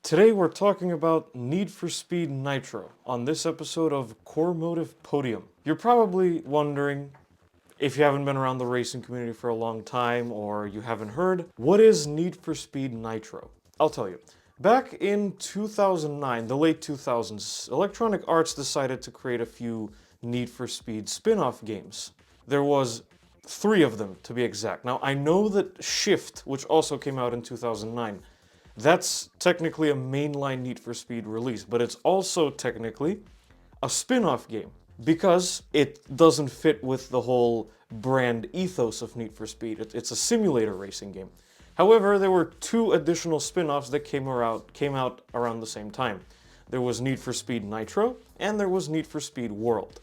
Today we're talking about Need for Speed Nitro on this episode of Korrmotive Podium. You're probably wondering, if you haven't been around the racing community for a long time or you haven't heard, what is Need for Speed Nitro? I'll tell you. Back in 2009, the late 2000s, Electronic Arts decided to create a few Need for Speed spin-off games. There was 3 of them, to be exact. Now, I know that Shift, which also came out in 2009, that's technically a mainline Need for Speed release, but it's also technically a spin-off game because it doesn't fit with the whole brand ethos of Need for Speed. It's a simulator racing game. However, there were 2 additional spin-offs that came out around the same time. There was Need for Speed Nitro, and there was Need for Speed World.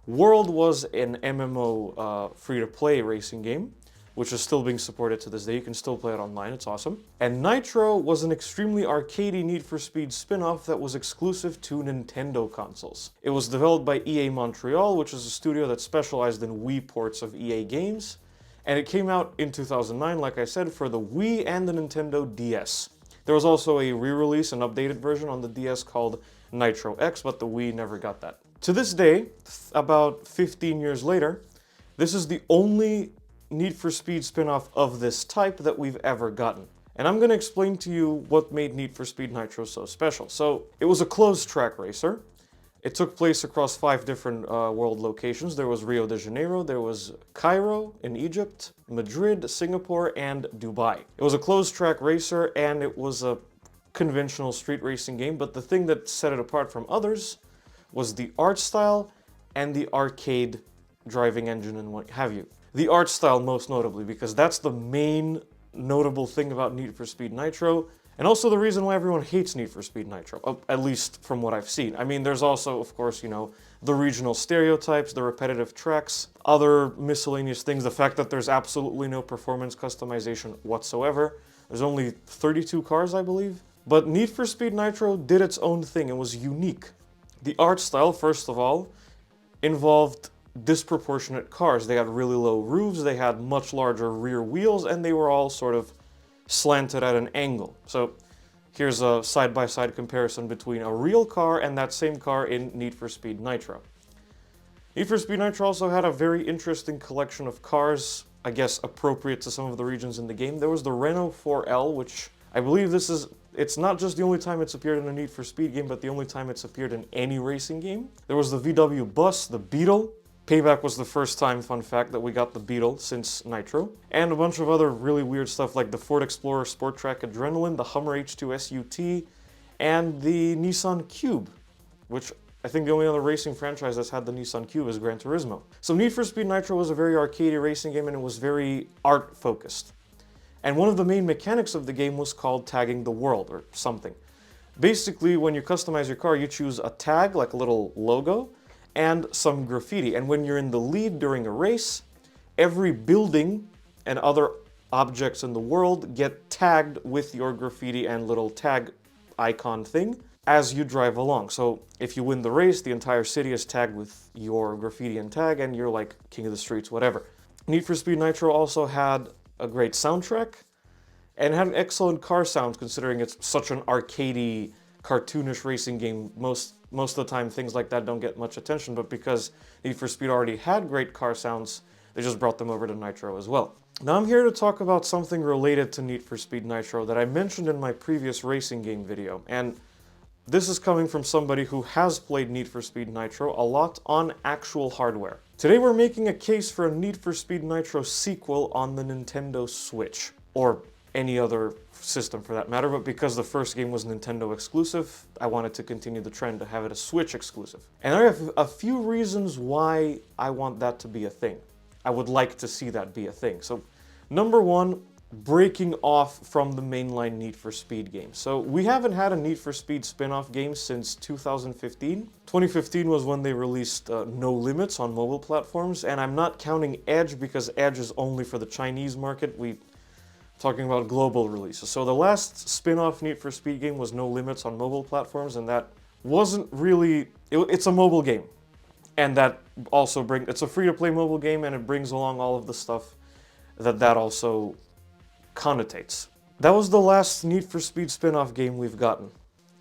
World was an MMO free-to-play racing game, which is still being supported to this day. You can still play it online, it's awesome. And Nitro was an extremely arcadey Need for Speed spin-off that was exclusive to Nintendo consoles. It was developed by EA Montreal, which is a studio that specialized in Wii ports of EA games, and it came out in 2009, like I said, for the Wii and the Nintendo DS. There was also a re-release, an updated version on the DS called Nitro X, but the Wii never got that. To this day, about 15 years later, this is the only Need for Speed spin-off of this type that we've ever gotten. And I'm going to explain to you what made Need for Speed Nitro so special. So, it was a closed track racer. It took place across 5 different world locations. There was Rio de Janeiro, there was Cairo in Egypt, Madrid, Singapore, and Dubai. It was a closed track racer and it was a conventional street racing game, but the thing that set it apart from others was the art style and the arcade driving engine and what have you. The art style most notably, because that's the main notable thing about Need for Speed Nitro, and also the reason why everyone hates Need for Speed Nitro, at least from what I've seen. I mean, there's also, of course, the regional stereotypes, the repetitive tracks, other miscellaneous things, the fact that there's absolutely no performance customization whatsoever. There's only 32 cars, I believe. But Need for Speed Nitro did its own thing. It was unique. The art style, first of all, involved disproportionate cars. They had really low roofs, they had much larger rear wheels, and they were all sort of slanted at an angle. So here's a side-by-side comparison between a real car and that same car in Need for Speed Nitro. Need for Speed Nitro also had a very interesting collection of cars, I guess appropriate to some of the regions in the game. There was the Renault 4L, which I believe it's not just the only time it's appeared in a Need for Speed game, but the only time it's appeared in any racing game. There was the VW Bus, the Beetle. Payback was the first time, fun fact, that we got the Beetle since Nitro. And a bunch of other really weird stuff like the Ford Explorer Sport Track Adrenaline, the Hummer H2 SUT, and the Nissan Cube, which I think the only other racing franchise that's had the Nissan Cube is Gran Turismo. So Need for Speed Nitro was a very arcadey racing game and it was very art-focused. And one of the main mechanics of the game was called tagging the world, or something. Basically, when you customize your car, you choose a tag, like a little logo, and some graffiti. And when you're in the lead during a race, every building and other objects in the world get tagged with your graffiti and little tag icon thing as you drive along. So if you win the race, the entire city is tagged with your graffiti and tag, and you're like king of the streets, whatever. Need for Speed Nitro also had a great soundtrack and had excellent car sounds, considering it's such an arcadey, cartoonish racing game. Most of the time things like that don't get much attention, but because Need for Speed already had great car sounds, they just brought them over to Nitro as well. Now I'm here to talk about something related to Need for Speed Nitro that I mentioned in my previous racing game video, and this is coming from somebody who has played Need for Speed Nitro a lot on actual hardware. Today we're making a case for a Need for Speed Nitro sequel on the Nintendo Switch, or any other system for that matter, but because the first game was Nintendo exclusive, I wanted to continue the trend to have it a Switch exclusive. And I have a few reasons why I want that to be a thing. I would like to see that be a thing. So, number one, breaking off from the mainline Need for Speed games. So we haven't had a Need for Speed spin-off game since 2015. 2015 was when they released No Limits on mobile platforms, and I'm not counting Edge because Edge is only for the Chinese market. Talking about global releases. So the last spin-off Need for Speed game was No Limits on mobile platforms, and that wasn't really... It's a mobile game. And that also it's a free-to-play mobile game, and it brings along all of the stuff that also connotates. That was the last Need for Speed spin-off game we've gotten.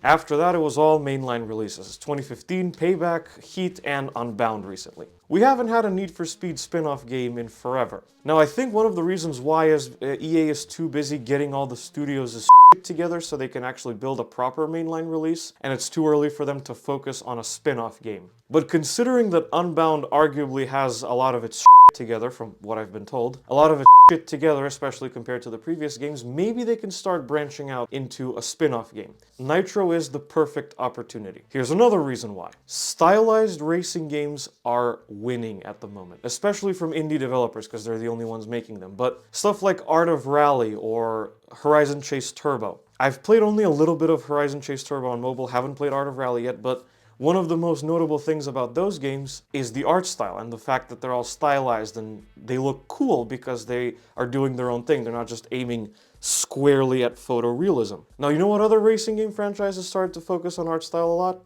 After that, it was all mainline releases. 2015, Payback, Heat, and Unbound recently. We haven't had a Need for Speed spin-off game in forever. Now, I think one of the reasons why is EA is too busy getting all the studios' together so they can actually build a proper mainline release, and it's too early for them to focus on a spin-off game. But considering that Unbound arguably has a lot of its together, from what I've been told, a lot of its together, especially compared to the previous games, maybe they can start branching out into a spin-off game. Nitro is the perfect opportunity. Here's another reason why. Stylized racing games are winning at the moment, especially from indie developers because they're the only ones making them. But stuff like Art of Rally or Horizon Chase Turbo. I've played only a little bit of Horizon Chase Turbo on mobile, haven't played Art of Rally yet, but one of the most notable things about those games is the art style and the fact that they're all stylized and they look cool because they are doing their own thing. They're not just aiming squarely at photorealism. Now, you know what other racing game franchises started to focus on art style a lot?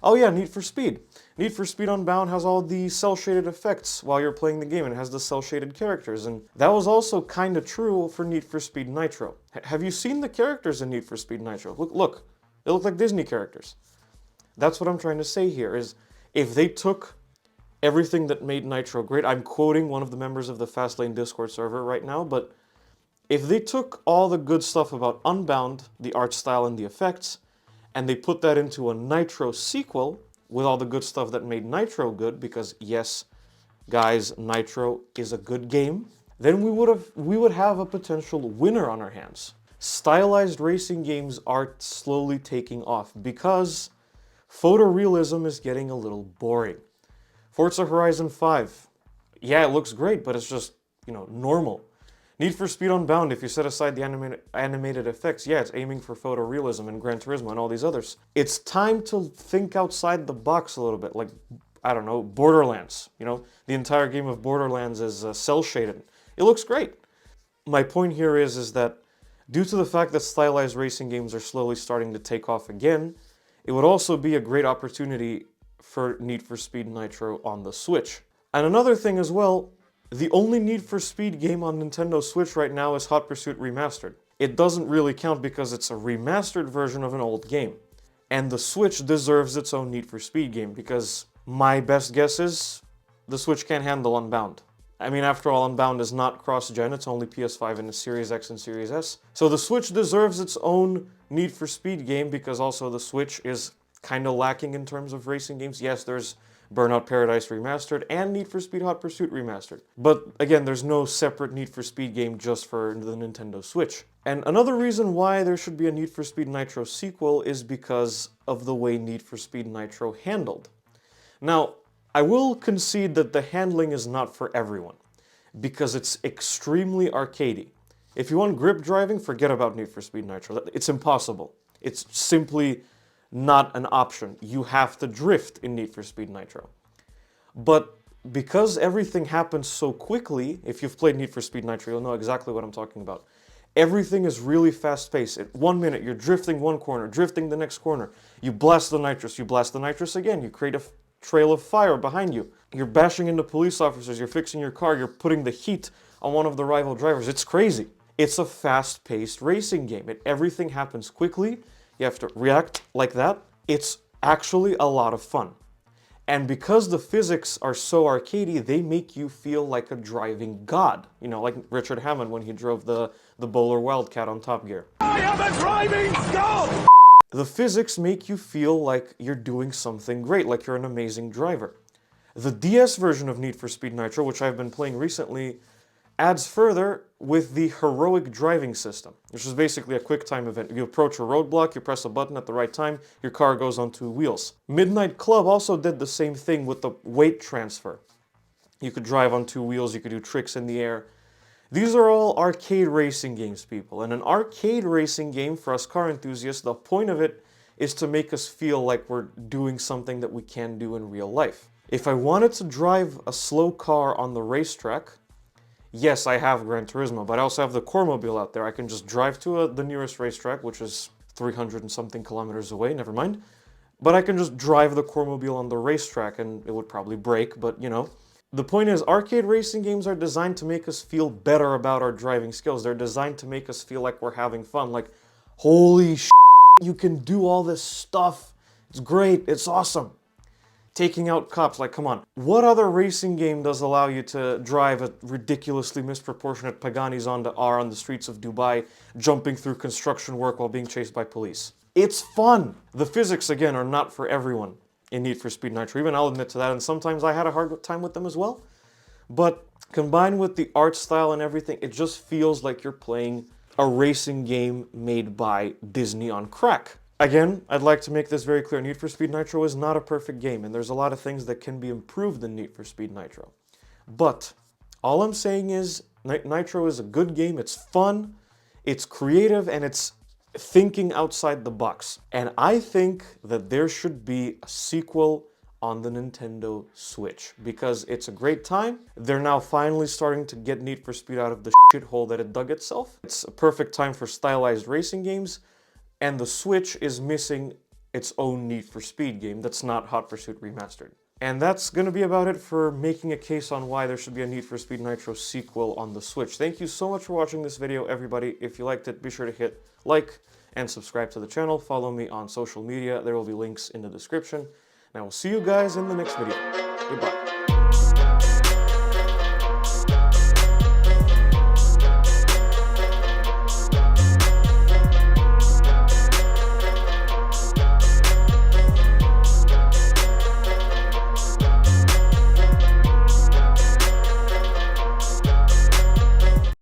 Oh yeah, Need for Speed. Need for Speed Unbound has all the cel-shaded effects while you're playing the game, and it has the cel-shaded characters, and that was also kind of true for Need for Speed Nitro. Have you seen the characters in Need for Speed Nitro? Look, they look like Disney characters. That's what I'm trying to say here, is if they took everything that made Nitro great, I'm quoting one of the members of the Fastlane Discord server right now, but if they took all the good stuff about Unbound, the art style and the effects, and they put that into a Nitro sequel with all the good stuff that made Nitro good, because yes, guys, Nitro is a good game, then we would have a potential winner on our hands. Stylized racing games are slowly taking off because photorealism is getting a little boring. Forza Horizon 5, yeah, it looks great, but it's just, normal. Need for Speed Unbound, if you set aside the animated effects, yeah, it's aiming for photorealism and Gran Turismo and all these others. It's time to think outside the box a little bit, like, I don't know, Borderlands. The entire game of Borderlands is cel-shaded. It looks great. My point here is that due to the fact that stylized racing games are slowly starting to take off again, it would also be a great opportunity for Need for Speed Nitro on the Switch. And another thing as well, the only Need for Speed game on Nintendo Switch right now is Hot Pursuit Remastered. It doesn't really count because it's a remastered version of an old game. And the Switch deserves its own Need for Speed game because my best guess is the Switch can't handle Unbound. I mean, after all, Unbound is not cross-gen, it's only PS5 and the Series X and Series S. So the Switch deserves its own Need for Speed game because also the Switch is kind of lacking in terms of racing games. Yes, there's Burnout Paradise Remastered and Need for Speed Hot Pursuit Remastered. But again, there's no separate Need for Speed game just for the Nintendo Switch. And another reason why there should be a Need for Speed Nitro sequel is because of the way Need for Speed Nitro handled. Now, I will concede that the handling is not for everyone, because it's extremely arcadey. If you want grip driving, forget about Need for Speed Nitro. It's impossible. It's simply not an option. You have to drift in Need for Speed Nitro. But because everything happens so quickly, if you've played Need for Speed Nitro, you'll know exactly what I'm talking about. Everything is really fast-paced. At 1 minute, you're drifting one corner, drifting the next corner. You blast the nitrous again, you create a trail of fire behind you. You're bashing into police officers, you're fixing your car, you're putting the heat on one of the rival drivers. It's crazy. It's a fast-paced racing game. Everything happens quickly. You have to react like that. It's actually a lot of fun. And because the physics are so arcadey, they make you feel like a driving god. Like Richard Hammond when he drove the Bowler Wildcat on Top Gear. I am a driving god! The physics make you feel like you're doing something great, like you're an amazing driver. The DS version of Need for Speed Nitro, which I've been playing recently, adds further with the heroic driving system, which is basically a quick time event. You approach a roadblock, you press a button at the right time, your car goes on 2 wheels. Midnight Club also did the same thing with the weight transfer. You could drive on 2 wheels, you could do tricks in the air. These are all arcade racing games, people. And an arcade racing game, for us car enthusiasts, the point of it is to make us feel like we're doing something that we can do in real life. If I wanted to drive a slow car on the racetrack, yes, I have Gran Turismo, but I also have the Korrmobile out there. I can just drive to the nearest racetrack, which is 300 and something kilometers away, never mind. But I can just drive the Korrmobile on the racetrack and it would probably break, but The point is, arcade racing games are designed to make us feel better about our driving skills. They're designed to make us feel like we're having fun, like, holy sh**, You can do all this stuff. It's great. It's awesome. Taking out cops, like, come on. What other racing game does allow you to drive at ridiculously misproportionate Paganis onto R on the streets of Dubai, jumping through construction work while being chased by police? It's fun. The physics, again, are not for everyone in Need for Speed Nitro. Even I'll admit to that, and sometimes I had a hard time with them as well. But combined with the art style and everything, it just feels like you're playing a racing game made by Disney on crack. Again, I'd like to make this very clear. Need for Speed Nitro is not a perfect game, and there's a lot of things that can be improved in Need for Speed Nitro. But all I'm saying is Nitro is a good game. It's fun, it's creative, and it's thinking outside the box. And I think that there should be a sequel on the Nintendo Switch, because it's a great time. They're now finally starting to get Need for Speed out of the shithole that it dug itself. It's a perfect time for stylized racing games. And the Switch is missing its own Need for Speed game that's not Hot Pursuit Remastered. And that's going to be about it for making a case on why there should be a Need for Speed Nitro sequel on the Switch. Thank you so much for watching this video, everybody. If you liked it, be sure to hit like and subscribe to the channel. Follow me on social media. There will be links in the description. And I will see you guys in the next video. Goodbye.